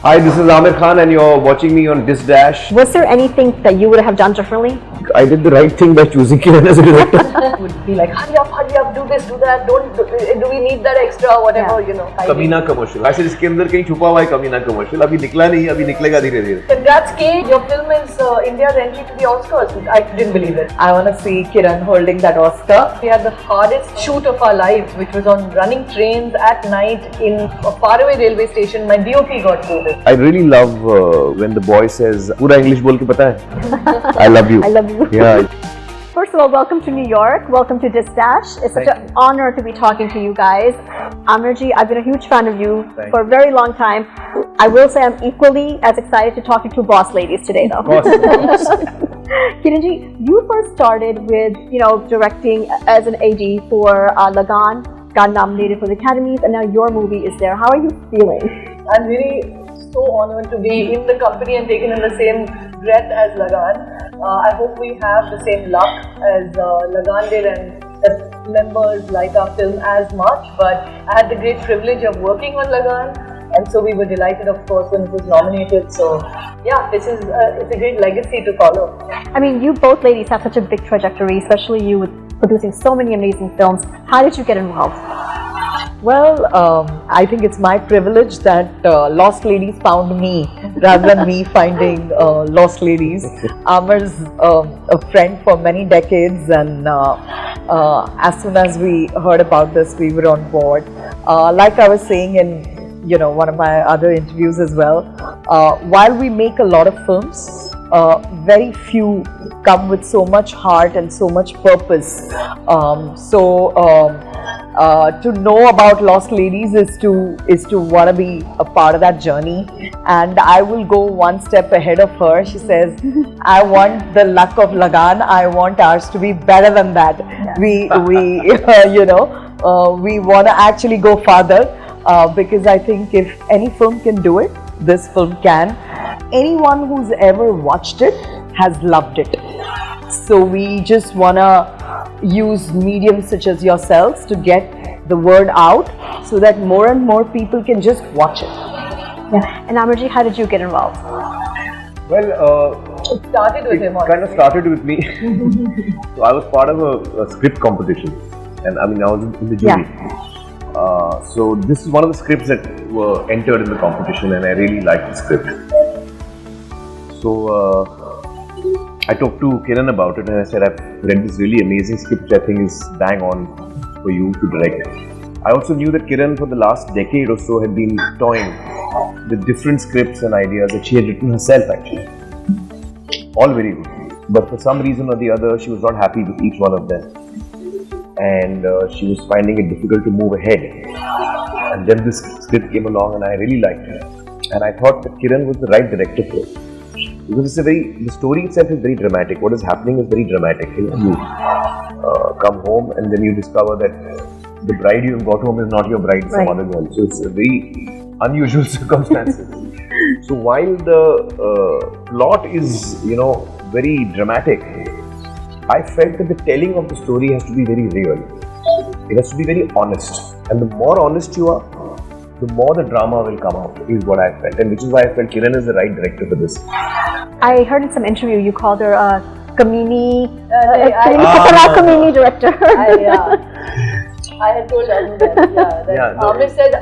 Hi, this is Aamir Khan and you're watching me on Dis Dash. Was there anything that you would have done differently? I did the right thing by choosing Kiran as a director. Would be like, hurry up, do this, do that, do we need that extra, whatever, you know. कमीना commercial. I said इसके अंदर कहीं छुपा हुआ है कमीना commercial. अभी निकला नहीं, अभी निकलेगा धीरे धीरे. Congrats, K. Your film is India's entry to the Oscars. I didn't believe it. I want to see Kiran holding that Oscar. We had the hardest shoot of our lives, which was on running trains at night in a faraway railway station. My DOP got COVID. I really love when the boy says पूरा English बोल के पता है. I love you. I love you. Yeah. First of all, welcome to New York. Welcome to Dis Dash. It's such an honor to be talking to you guys. Amirji, I've been a huge fan of you for a very long time. I will say I'm equally as excited to talk to two boss ladies today, though. Of course. Kiranji, you first started with, directing as an AD for Lagan, got nominated for the Academies, and now your movie is there. How are you feeling? I'm really so honored to be in the company and taken in the same breath as Lagan. I hope we have the same luck as Lagan did and that members like our film as much. But I had the great privilege of working on Lagan, and so we were delighted, of course, when it was nominated. So yeah, it's a great legacy to follow. I mean, you both ladies have such a big trajectory, especially you with producing so many amazing films. How did you get involved? Well, I think it's my privilege that Lost Ladies found me rather than me finding Lost Ladies. Aamir's a friend for many decades, and as soon as we heard about this, we were on board. Like I was saying in one of my other interviews as well, while we make a lot of films, very few come with so much heart and so much purpose. To know about Lost Ladies is to want to be a part of that journey, and I will go one step ahead of her. She says, I want the luck of Lagan, I want ours to be better than that. Yeah. We want to actually go farther, because I think if any film can do it, this film can. Anyone who's ever watched it has loved it. So we just want to use mediums such as yourselves to get the word out so that more and more people can just watch it. Yeah. And Amirji, how did you get involved? Well, it started with him. Kind of started with me. So I was part of a script competition, and I was in the jury. Yeah. So this is one of the scripts that were entered in the competition, and I really liked the script. So I talked to Kiran about it, and I said, I've read this really amazing script which I think is bang on for you to direct. I also knew that Kiran for the last decade or so had been toying with different scripts and ideas that she had written herself actually. All very good. But for some reason or the other, she was not happy with each one of them. And she was finding it difficult to move ahead. And then this script came along and I really liked it. And I thought that Kiran was the right director for it. Because the story itself is very dramatic. What is happening is very dramatic. You come home and then you discover that the bride you got home is not your bride, it's some other girl. So it's a very unusual circumstances. So while the plot is, very dramatic, I felt that the telling of the story has to be very real. It has to be very honest. And the more honest you are, the more the drama will come out, is what I felt. And which is why I felt Kiran is the right director for this. I heard in some interview you called her a Kamini director. I had told Aamir that Aamir said,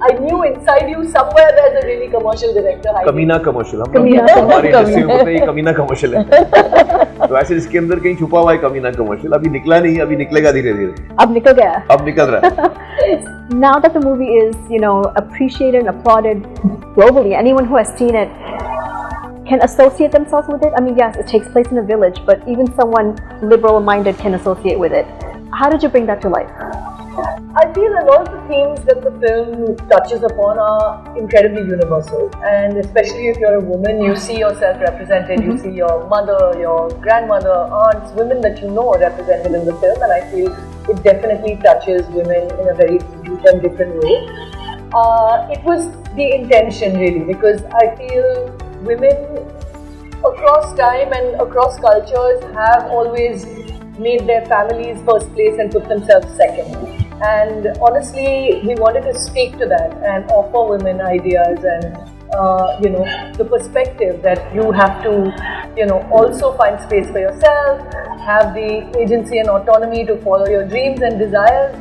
I knew inside you somewhere there's a really commercial director. कमीना commercial. हमारे industry में पता है ये कमीना commercial है. तो ऐसे इसके अंदर कहीं छुपा हुआ है कमीना commercial. अभी निकला नहीं, अभी निकलेगा धीरे धीरे. अब निकल गया. अब निकल रहा है. Now that the movie is, appreciated and applauded globally, anyone who has seen it can associate themselves with it. Yes, it takes place in a village, but even someone liberal-minded can associate with it. How did you bring that to life? I feel a lot of the themes that the film touches upon are incredibly universal, and especially if you're a woman, you see yourself represented, you see your mother, your grandmother, aunts, women that you know are represented in the film, and I feel it definitely touches women in a very deep and different way. It was the intention really, because I feel women across time and across cultures have always made their families first place and put themselves second. And honestly, we wanted to speak to that and offer women ideas and the perspective that you have to, also find space for yourself, have the agency and autonomy to follow your dreams and desires,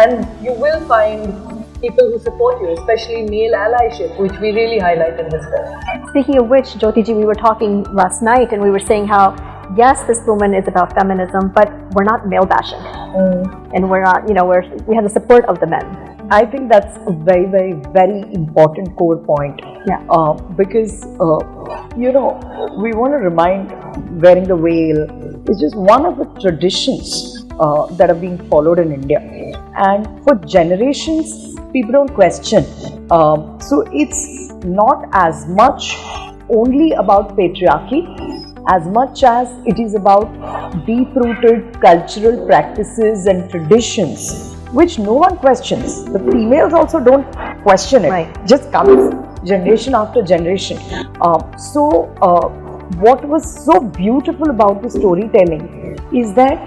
and you will find people who support you, especially male allyship, which we really highlight in this film. Speaking of which, Jyotiji, we were talking last night and we were saying how, yes, this woman is about feminism, but we're not male bashing. And we're not, we have the support of the men. I think that's a very, very, very important core point. Yeah. Because, we want to remind wearing the veil is just one of the traditions that are being followed in India. And for generations, people don't question. So it's not as much only about patriarchy as much as it is about deep-rooted cultural practices and traditions which no one questions. The females also don't question it. Right. Just comes generation after generation. What was so beautiful about the storytelling is that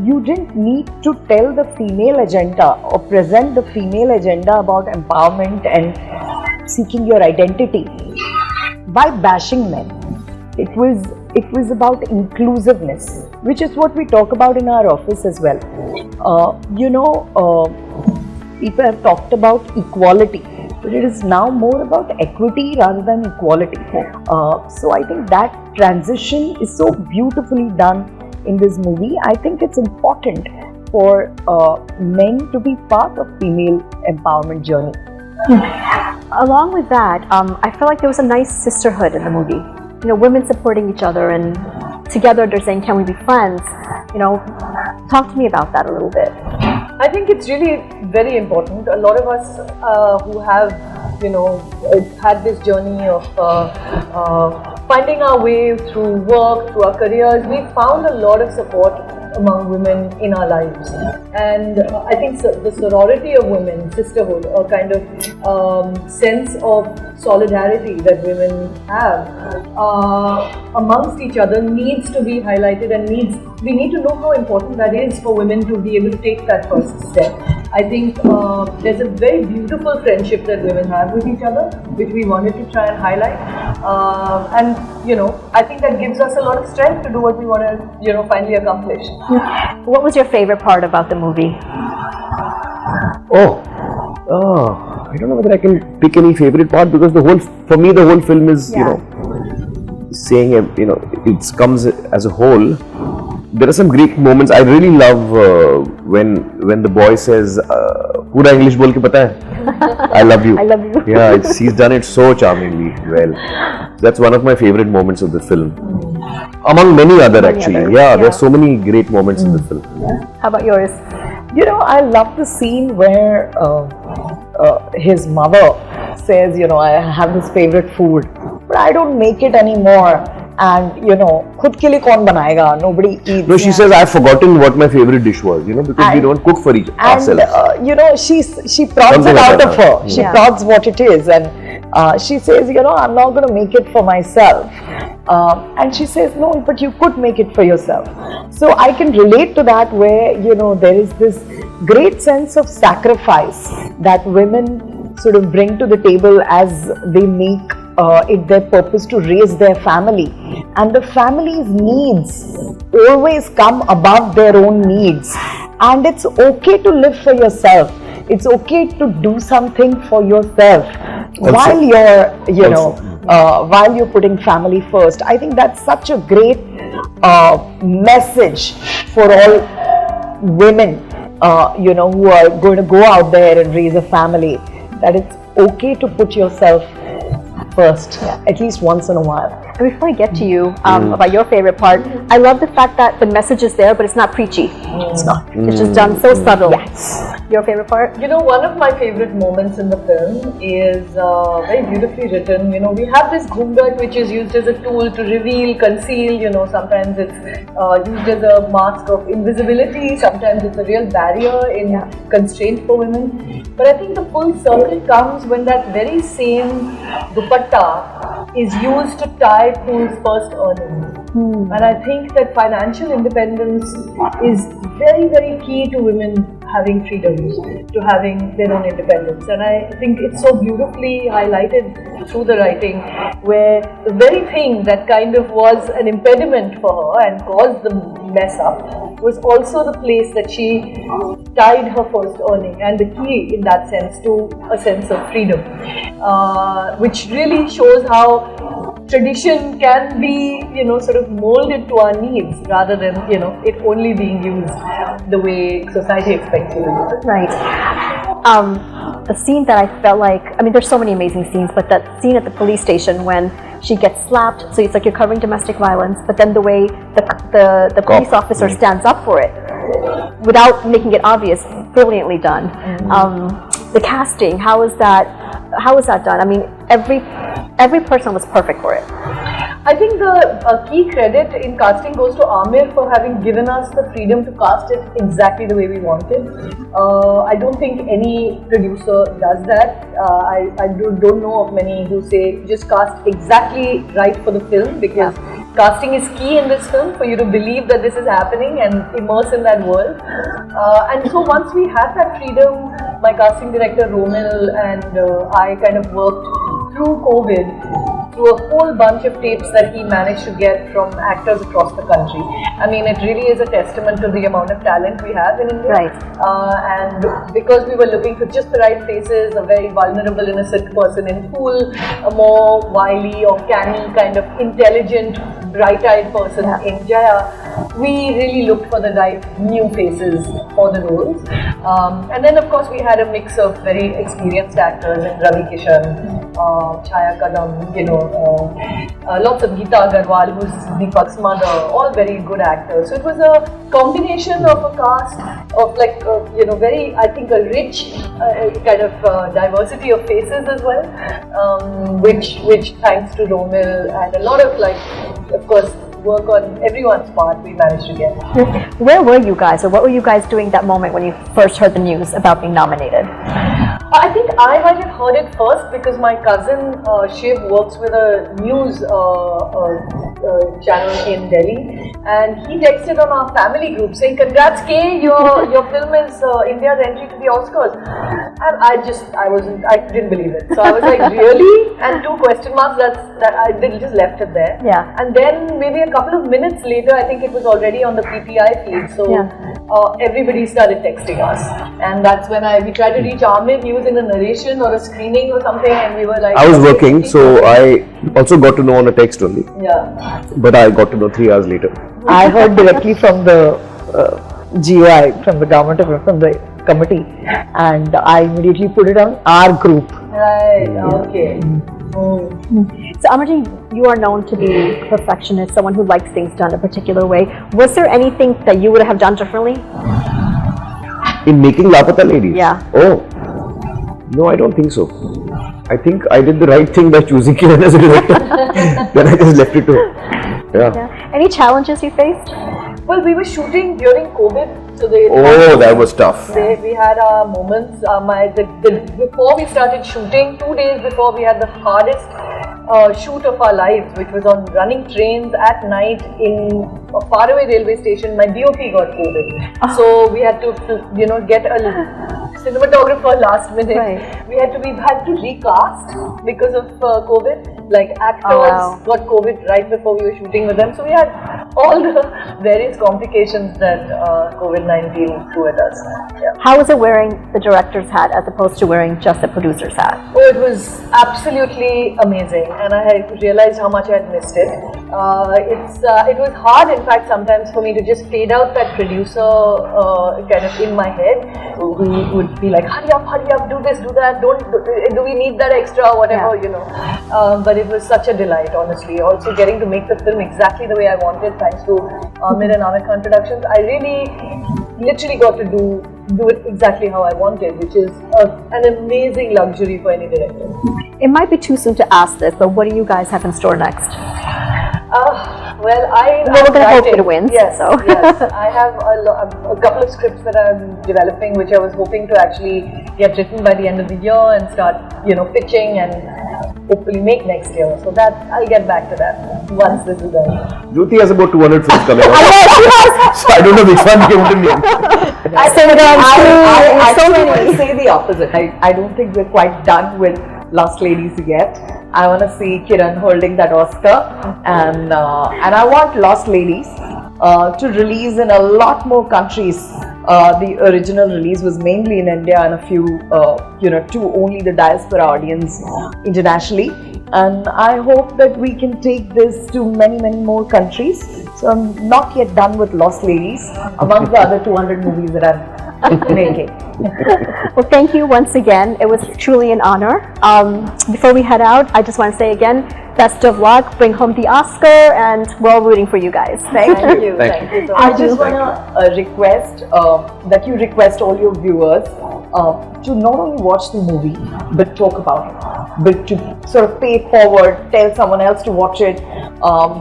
you didn't need to tell the female agenda or present the female agenda about empowerment and seeking your identity by bashing men. It was about inclusiveness, which is what we talk about in our office as well. People have talked about equality, but it is now more about equity rather than equality. So I think that transition is so beautifully done in this movie. I think it's important for men to be part of female empowerment journey. Along with that, I feel like there was a nice sisterhood in the movie. Women supporting each other and together they're saying, can we be friends? Talk to me about that a little bit. I think it's really very important. A lot of us who have, had this journey of finding our way through work, through our careers, we found a lot of support among women in our lives. And I think the sorority of women, sisterhood, a kind of sense of solidarity that women have amongst each other needs to be highlighted, and we need to know how important that is for women to be able to take that first step. I think there's a very beautiful friendship that women have with each other, which we wanted to try and highlight. And I think that gives us a lot of strength to do what we want to, finally accomplish. What was your favorite part about the movie? I don't know whether I can pick any favorite part, because for me the whole film is, saying, it comes as a whole. There are some great moments. I really love when the boy says, "Pura English bol ke pata hai? I love you." I love you. Yeah, he's done it so charmingly well. That's one of my favorite moments of the film. Among many other, actually. others, Yeah, there are so many great moments in the film. How about yours? I love the scene where his mother says, I have this favorite food, but I don't make it anymore. And khud ke liye kaun banayega? Nobody eats. No, she says, I've forgotten what my favorite dish was, because we don't cook for ourselves. And, she prods it out of her. She prods what it is. And she says, I'm not going to make it for myself. And she says, no, but you could make it for yourself. So I can relate to that, where, there is this great sense of sacrifice that women sort of bring to the table as they make it their purpose to raise their family. And the family's needs always come above their own needs. And it's okay to live for yourself. It's okay to do something for yourself while you're, while you're putting family first. I think that's such a great message for all women, who are going to go out there and raise a family, that it's okay to put yourself first, at least once in a while. And before I get to you about your favorite part, I love the fact that the message is there, but it's not preachy. It's not. It's just done so subtle. Yes. Your favorite part? One of my favorite moments in the film is very beautifully written. We have this ghungat which is used as a tool to reveal, conceal. Sometimes it's used as a mask of invisibility. Sometimes it's a real barrier in constraint for women. But I think the full circle comes when that very same dupatta is used to tie Pool's first earnings. And I think that financial independence is very, very key to women having freedoms, to having their own independence. And I think it's so beautifully highlighted through the writing, where the very thing that kind of was an impediment for her and caused the mess up was also the place that she tied her first earning, and the key in that sense to a sense of freedom, which really shows how tradition can be, sort of molded to our needs rather than, it only being used the way society expects you to use it. Right. The scene that I felt like, I mean, there's so many amazing scenes, but that scene at the police station when she gets slapped, so it's like you're covering domestic violence, but then the way the police officer stands up for it without making it obvious, brilliantly done. The casting, how is that done? I mean, every person was perfect for it. I think the key credit in casting goes to Aamir for having given us the freedom to cast it exactly the way we wanted. I don't think any producer does that. I don't know of many who say just cast exactly right for the film, because casting is key in this film for you to believe that this is happening and immerse in that world. And so once we had that freedom, my casting director Romil and I kind of worked through COVID through a whole bunch of tapes that he managed to get from actors across the country. I mean, it really is a testament to the amount of talent we have in India. Right. And because we were looking for just the right faces, a very vulnerable, innocent person in Pool, a more wily or canny kind of intelligent, bright-eyed person in Chhaya, we really looked for the right new faces for the roles. And then of course we had a mix of very experienced actors in Ravi, Kishan, Chhaya, Kadam, lots of Geeta Agarwal, who's Deepak's mother, all very good actors. So it was a combination of a cast of very, I think, a rich kind of diversity of faces as well, which thanks to Romil and a lot of of course, work on everyone's part, we managed to get. Where were you guys, or what were you guys doing that moment when you first heard the news about being nominated? I think I might have heard it first because my cousin Shiv works with a news channel in Delhi, and he texted on our family group saying, "Congrats, K, your film is India's entry to the Oscars." And I didn't believe it. So I was like, "Really?" And 2 question marks. That I just left it there. Yeah. And then maybe a couple of minutes later, I think it was already on the PTI feed. So everybody started texting us, and that's when we tried to reach Aamir. He was in a narration or a screening or something, and we were like, I was working, so I also got to know on a text only. Yeah. But I got to know 3 hours later. I heard directly from the GOI, from the government, from the committee, and I immediately put it on our group. Right. Okay. So Amarji, you are known to be a perfectionist, someone who likes things done a particular way. Was there anything that you would have done differently? In making Lapata Ladies? Yeah. Oh, no, I don't think so. I think I did the right thing by choosing Kiran as a director. Then I just left it to her. Yeah. Any challenges you faced? Well, we were shooting during COVID, so that was tough. We had our moments. Before we started shooting, 2 days before, we had the hardest shoot of our lives, which was on running trains at night in a faraway railway station. My DOP got COVID, so we had to, get a cinematographer last minute. Right. We had to recast because of COVID. Like actors got COVID right before we were shooting with them, so we had all the various complications that COVID-19 threw at us. Yeah. How was it wearing the director's hat as opposed to wearing just the producer's hat? Oh, it was absolutely amazing, and I had realized how much I had missed it. It was hard, in fact, sometimes for me to just fade out that producer kind of in my head, who would be like, hurry up, do this, do that, do we need that extra, whatever, but it was such a delight, honestly. Also getting to make the film exactly the way I wanted, thanks to Aamir and Aamir Khan Productions. I really literally got to do it exactly how I wanted, which is an amazing luxury for any director. It might be too soon to ask this, but what do you guys have in store next? Well, we're going to hope it wins. Yes, yes. I have a couple of scripts that I'm developing, which I was hoping to actually get written by the end of the year and start, pitching and hopefully make next year. So that I'll get back to that once this is done. Jyoti has about 200 films coming out. So I don't know which one came to me. I so actually many. will say the opposite. I don't think we're quite done with Lost Ladies yet. I want to see Kiran holding that Oscar, and I want Lost Ladies to release in a lot more countries. The original release was mainly in India and a few, to only the diaspora audience internationally. And I hope that we can take this to many, many more countries. So I'm not yet done with Lost Ladies, among the other 200 movies that I'm making. Well, thank you once again. It was truly an honor. Before we head out, I just want to say again, best of luck, bring home the Oscar, and we're all rooting for you guys. Thank you. Thank you. So I just want to request that you request all your viewers to not only watch the movie, but talk about it, but to sort of pay it forward, tell someone else to watch it,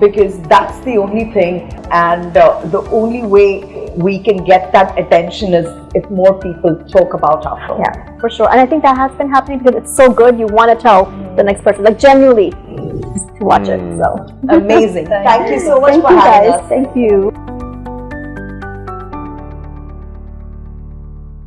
because that's the only thing, and the only way we can get that attention is if more people talk about our film. Yeah, for sure. And I think that has been happening because it's so good, you want to tell the next person, like genuinely, to watch it. So Amazing. Thank you so much thank for you having guys. us. Thank you.